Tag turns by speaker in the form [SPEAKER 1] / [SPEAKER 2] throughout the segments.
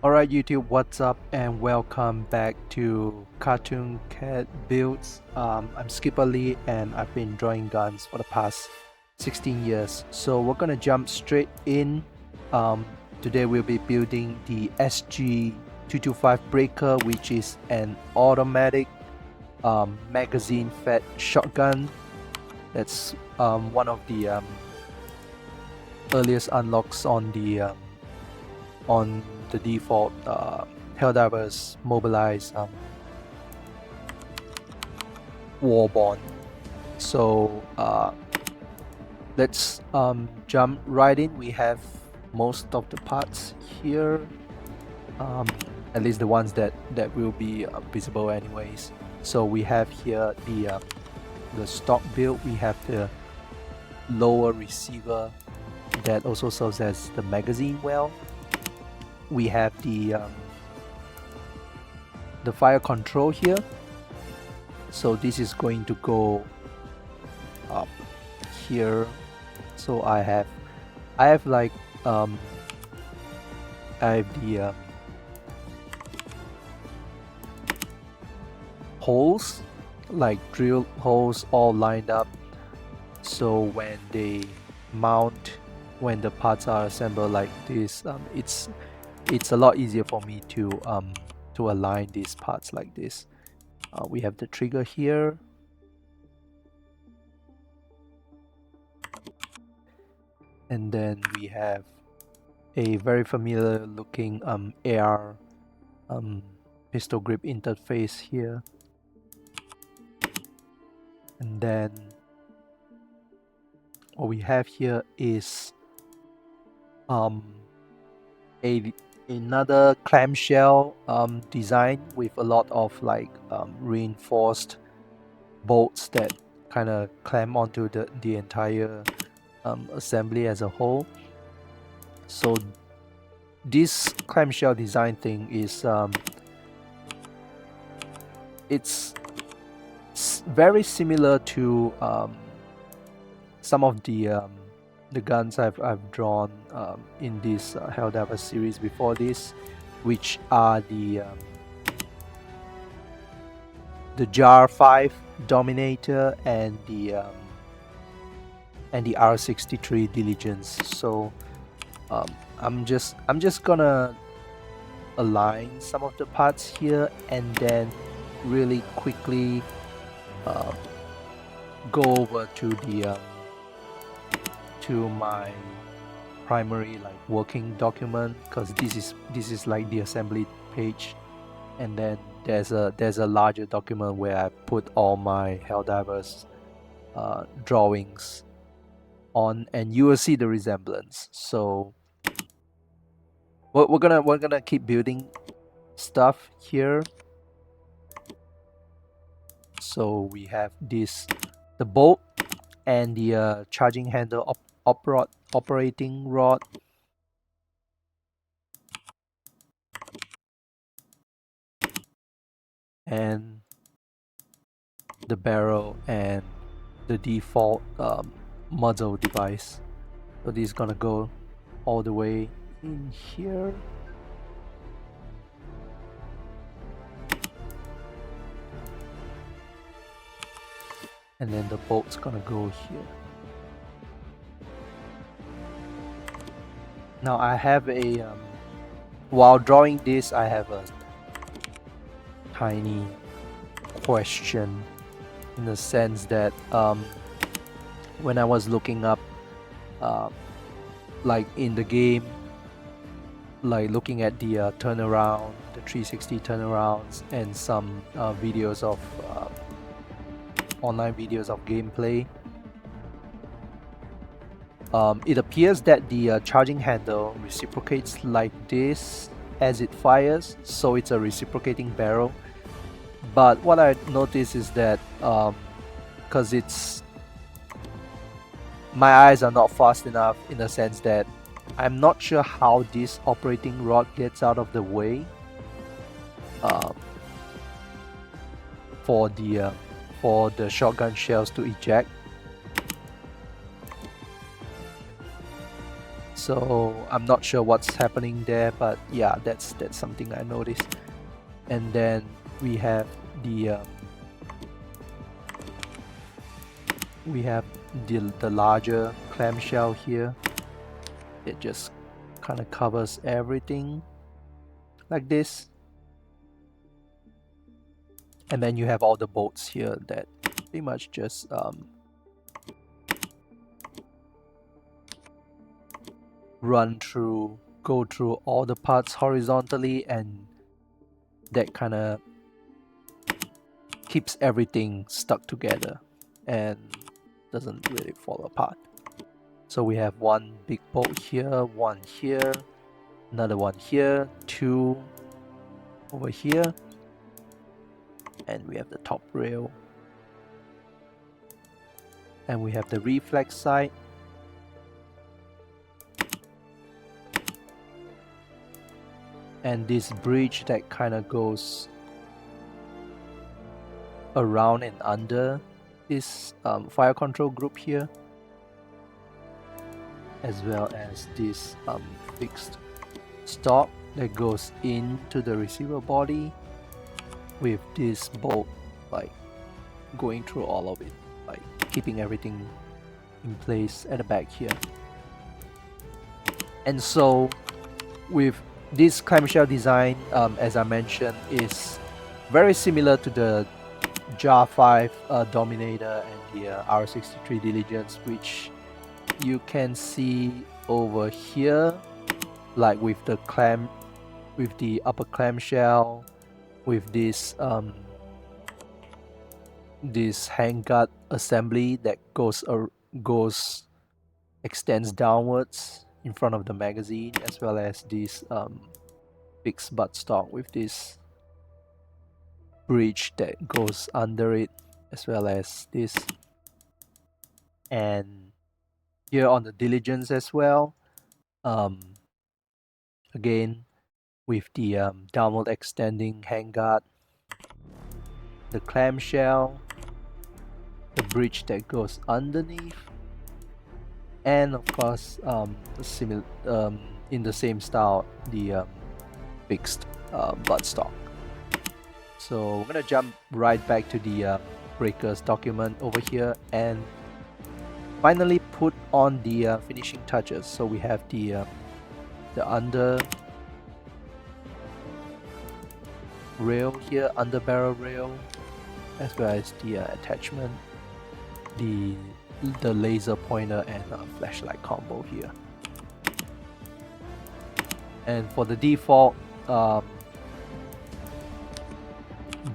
[SPEAKER 1] Alright YouTube, what's up and welcome back to Cartoon Cat Builds. I'm Skipper Lee and I've been drawing guns for the past 16 years. So we're gonna jump straight in. Today we'll be building the SG-225 breaker, which is an automatic magazine-fed shotgun. That's one of the earliest unlocks on the default Helldivers mobilized Warborn. So let's jump right in. We have most of the parts here, at least the ones that will be visible anyways. So we have here the stock build. We have the lower receiver that also serves as the magazine well. We have the fire control here, so this is going to go up here. So I have like I have the holes, like drill holes all lined up, so when they mount, when the parts are assembled like this, it's a lot easier for me to align these parts like this. We have the trigger here, and then we have a very familiar looking AR pistol grip interface here, and then what we have here is another clamshell design with a lot of like reinforced bolts that kind of clamp onto the entire assembly as a whole. So this clamshell design thing is it's very similar to some of the guns I've drawn in this Helldivers series before this, which are the JAR 5 Dominator and the R63 Diligence. So I'm just gonna align some of the parts here and then really quickly go over to the to my primary like working document, because this is like the assembly page, and then there's a larger document where I put all my Helldivers drawings on, and you will see the resemblance. So we're gonna keep building stuff here. So we have the bolt and the charging handle operating rod, and the barrel and the default muzzle device. So this is gonna go all the way in here. And then the bolt's gonna go here. Now I have a while drawing this, I have a tiny question, in the sense that when I was looking up like in the game, like looking at the turnaround, the 360 turnarounds, and some videos of online videos of gameplay, it appears that the charging handle reciprocates like this as it fires, so it's a reciprocating barrel. But what I noticed is that because my eyes are not fast enough, in the sense that I'm not sure how this operating rod gets out of the way for the shotgun shells to eject. So I'm not sure what's happening there, but yeah, that's something I noticed. And then we have the larger clamshell here. It just kind of covers everything like this. And then you have all the bolts here that pretty much just go through all the parts horizontally, and that kind of keeps everything stuck together and doesn't really fall apart. So we have one big bolt here, one here, another one here, two over here, and we have the top rail, and we have the reflex side, and this bridge that kind of goes around and under this fire control group here, as well as this fixed stop that goes into the receiver body with this bolt like going through all of it, like keeping everything in place at the back here. And so with this clamshell design, as I mentioned, is very similar to the JAR 5 Dominator and the R63 Diligence, which you can see over here, like with the upper clamshell, with this this handguard assembly that extends downwards in front of the magazine, as well as this fixed buttstock with this bridge that goes under it, as well as this. And here on the Diligence as well, again with the downward extending handguard, the clamshell, the bridge that goes underneath, and of course in the same style, the fixed buttstock. So we're gonna jump right back to the breakers document over here and finally put on the finishing touches. So we have the under rail here, under barrel rail, as well as the attachment, the laser pointer and flashlight combo here. And for the default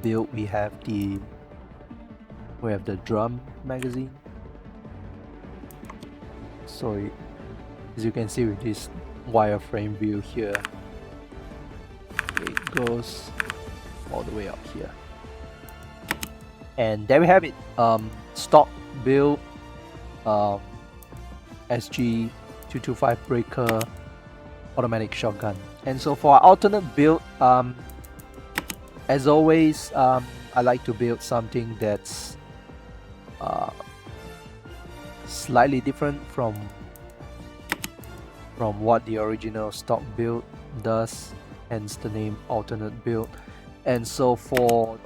[SPEAKER 1] build, we have the drum magazine. So as you can see with this wireframe view here, it goes all the way up here. And there we have it, stock build SG-225 breaker automatic shotgun. And so for our alternate build, as always, I like to build something that's slightly different from what the original stock build does, hence the name alternate build. And so for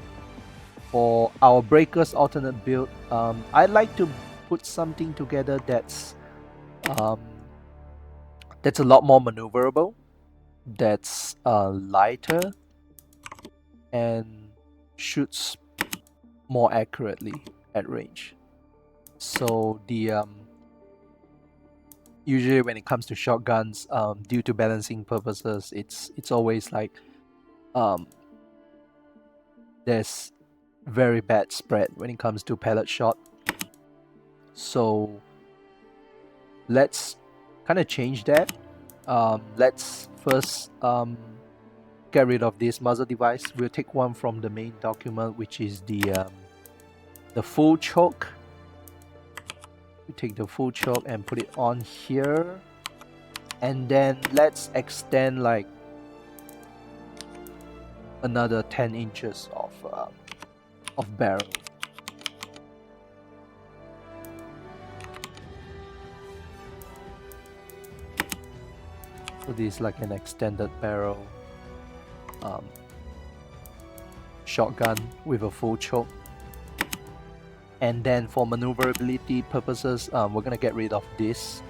[SPEAKER 1] our breakers alternate build, I'd like to put something together that's a lot more maneuverable, that's lighter, and shoots more accurately at range. So the usually when it comes to shotguns, due to balancing purposes, it's always like there's very bad spread when it comes to pellet shot. So let's kind of change that. Let's first get rid of this muzzle device. We'll take one from the main document, which is the full choke. We take the full choke and put it on here, and then let's extend like another 10 inches of barrel. So this is like an extended barrel shotgun with a full choke. And then for maneuverability purposes, we're gonna get rid of this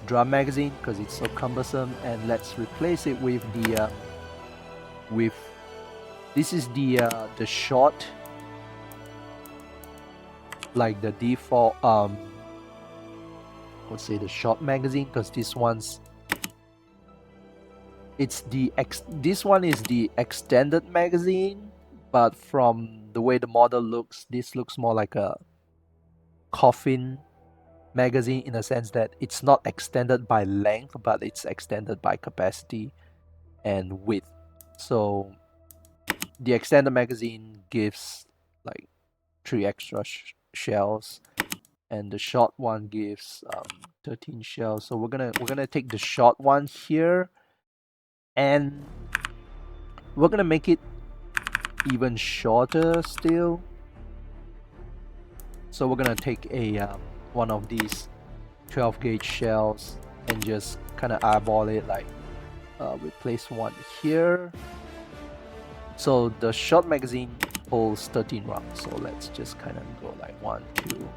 [SPEAKER 1] drum magazine because it's so cumbersome, and let's replace it with the this is the short, like the default let's say the short magazine, because this one's this one is the extended magazine, but from the way the model looks, this looks more like a coffin magazine in a sense that it's not extended by length, but it's extended by capacity and width. So the extended magazine gives like 3 extra shells, and the short one gives 13 shells. So we're gonna take the short one here, and we're gonna make it even shorter still. So we're gonna take a one of these 12 gauge shells and just kind of eyeball it, like we place one here. So the short magazine holds 13 rounds, so let's just kind of go like 1, 2,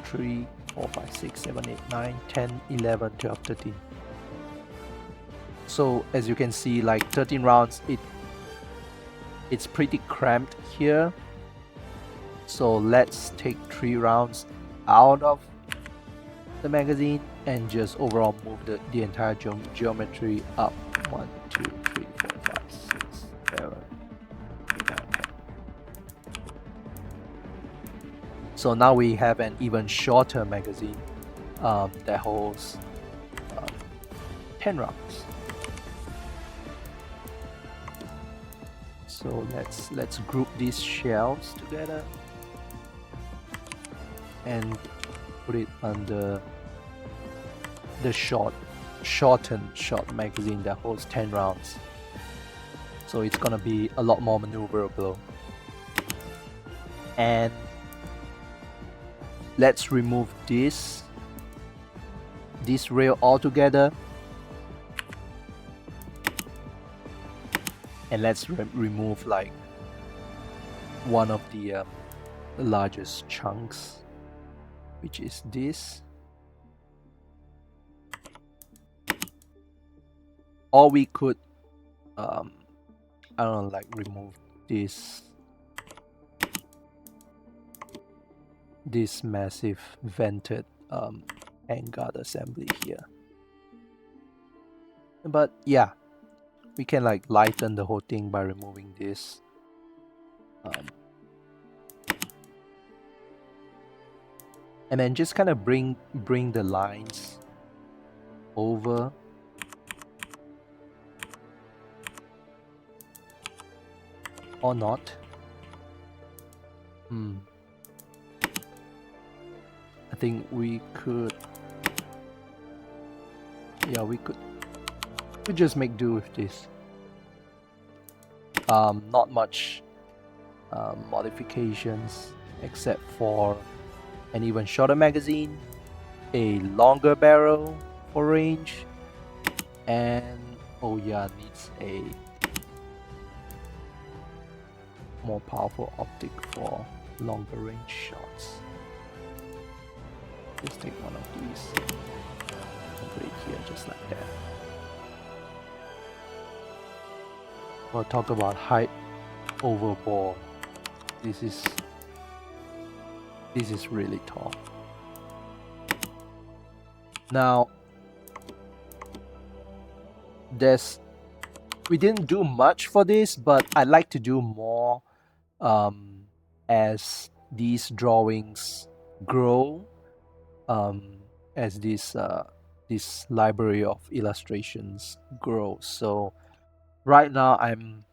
[SPEAKER 1] 3, 4, 5, 6, 7, 8, 9, 10, 11, 12, 13. So as you can see, like 13 rounds, it's pretty cramped here. So let's take 3 rounds out of the magazine and just overall move the entire geometry up. 1, 2, 3, 4, 5, 6, 7, 8, 9, 10. So now we have an even shorter magazine that holds 10 rounds. So let's group these shells together and put it under the shortened short magazine that holds 10 rounds. So it's gonna be a lot more maneuverable. And let's remove this rail altogether, and let's remove like one of the largest chunks, which is this. Or we could I don't know, like remove this massive vented handguard assembly here. But yeah, we can like lighten the whole thing by removing this. And then just kind of bring the lines over. Or not. I think we could, yeah, we could just make do with this. Not much modifications except for an even shorter magazine, a longer barrel for range, and oh yeah, needs a more powerful optic for longer range shots. Just take one of these and put it here just like that. We'll talk about height over ball. This is really tall. Now we didn't do much for this, but I'd like to do more as these drawings grow, as this library of illustrations grows. So right now I'm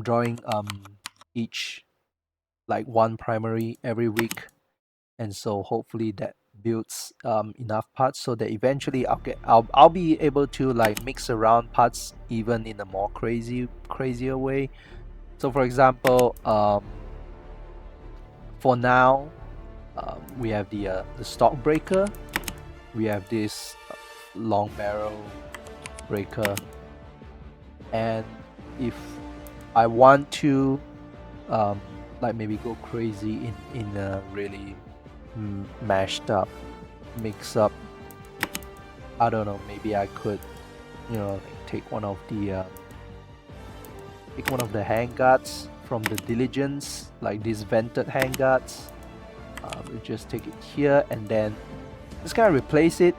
[SPEAKER 1] drawing each like one primary every week, and so hopefully that builds enough parts so that eventually I'll be able to like mix around parts even in a more crazier way. So for example, for now we have the stock breaker, we have this long barrel breaker, and if I want to like maybe go crazy in a really mashed up mix up, I don't know, maybe I could, you know, like take one of the handguards from the Diligence, like these vented handguards. We just take it here and then just kind of replace it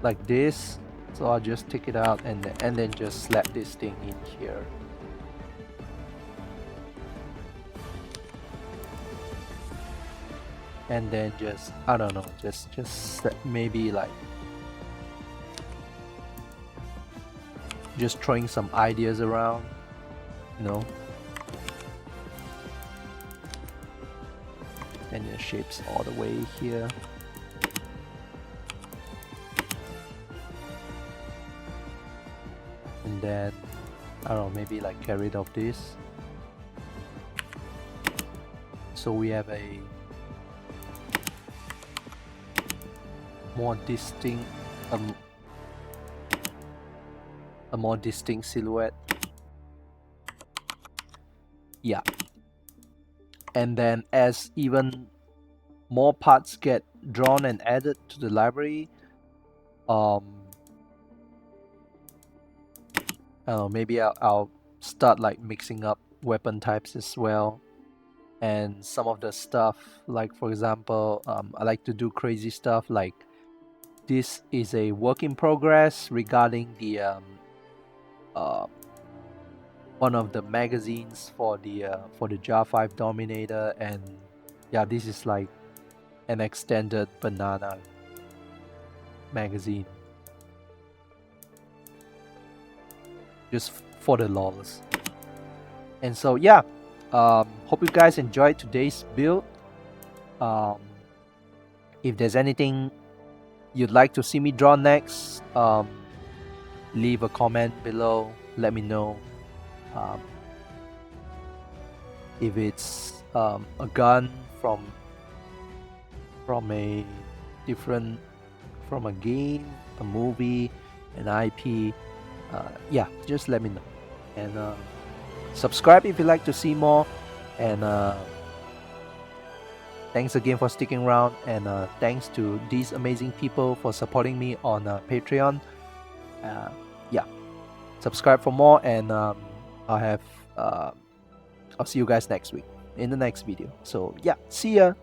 [SPEAKER 1] like this. So I'll just take it out and then just slap this thing in here. And then just, I don't know, just maybe like just throwing some ideas around, you know. And the shapes all the way here. And then, I don't know, maybe like get rid of this. So we have a more distinct, a more distinct silhouette. Yeah. And then as even more parts get drawn and added to the library, I don't know, maybe I'll start like mixing up weapon types as well. And some of the stuff, like for example, I like to do crazy stuff like this is a work in progress regarding the one of the magazines for the JAR 5 Dominator, and yeah, this is like an extended banana magazine just for the lols. And so yeah, hope you guys enjoyed today's build. If there's anything you'd like to see me draw next, leave a comment below, let me know. If it's a gun from a different, from a game, a movie, an IP, yeah, just let me know. And subscribe if you'd like to see more. And thanks again for sticking around, and thanks to these amazing people for supporting me on Patreon. Yeah, subscribe for more, and I'll see you guys next week in the next video. So yeah, see ya.